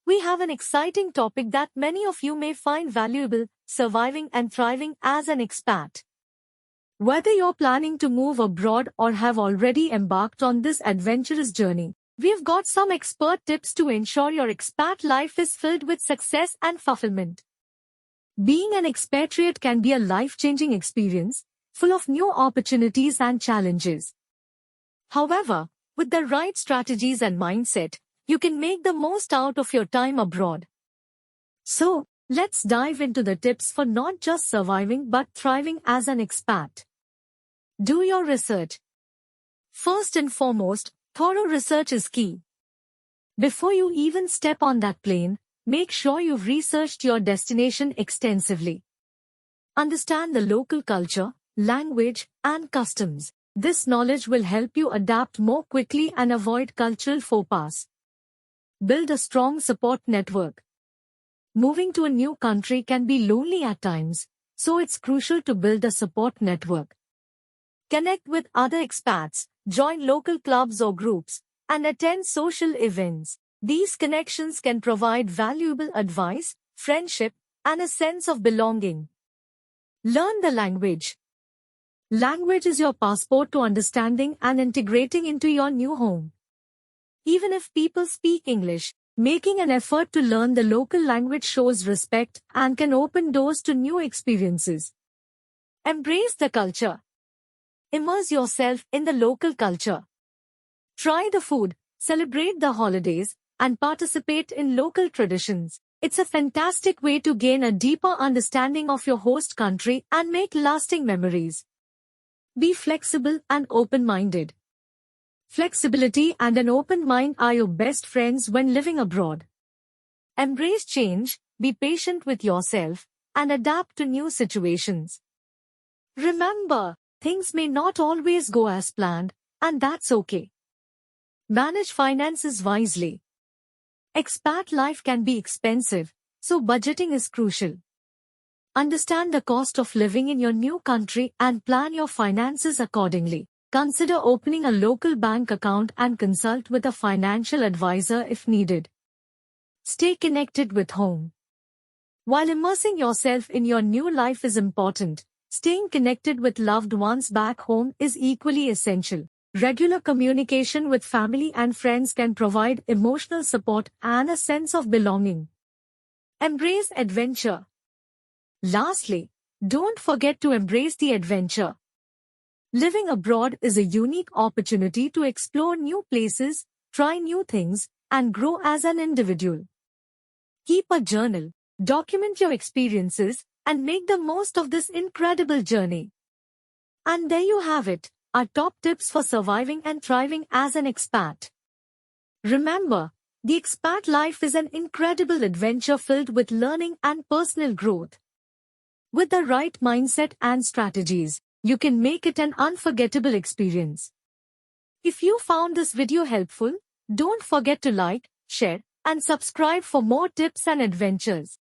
we have an exciting topic that many of you may find valuable: surviving and thriving as an expat. Whether you're planning to move abroad or have already embarked on this adventurous journey, we've got some expert tips to ensure your expat life is filled with success and fulfillment. Being an expatriate can be a life-changing experience, full of new opportunities and challenges. However, with the right strategies and mindset, you can make the most out of your time abroad. So, let's dive into the tips for not just surviving but thriving as an expat. Do your research. First and foremost, thorough research is key. Before you even step on that plane, make sure you've researched your destination extensively. Understand the local culture, language, and customs. This knowledge will help you adapt more quickly and avoid cultural faux pas. Build a strong support network. Moving to a new country can be lonely at times, so it's crucial to build a support network. Connect with other expats, join local clubs or groups, and attend social events. These connections can provide valuable advice, friendship, and a sense of belonging. Learn the language. Language is your passport to understanding and integrating into your new home. Even if people speak English, making an effort to learn the local language shows respect and can open doors to new experiences. Embrace the culture. Immerse yourself in the local culture. Try the food, celebrate the holidays, and participate in local traditions. It's a fantastic way to gain a deeper understanding of your host country and make lasting memories. Be flexible and open-minded. Flexibility and an open mind are your best friends when living abroad. Embrace change, be patient with yourself, and adapt to new situations. Remember, things may not always go as planned, and that's okay. Manage finances wisely. Expat life can be expensive, so budgeting is crucial. Understand the cost of living in your new country and plan your finances accordingly. Consider opening a local bank account and consult with a financial advisor if needed. Stay connected with home. While immersing yourself in your new life is important, staying connected with loved ones back home is equally essential. Regular communication with family and friends can provide emotional support and a sense of belonging. Embrace adventure. Lastly, don't forget to embrace the adventure. Living abroad is a unique opportunity to explore new places, try new things, and grow as an individual. Keep a journal, document your experiences, and make the most of this incredible journey. And there you have it, our top tips for surviving and thriving as an expat. Remember, the expat life is an incredible adventure filled with learning and personal growth. With the right mindset and strategies, you can make it an unforgettable experience. If you found this video helpful, don't forget to like, share, and subscribe for more tips and adventures.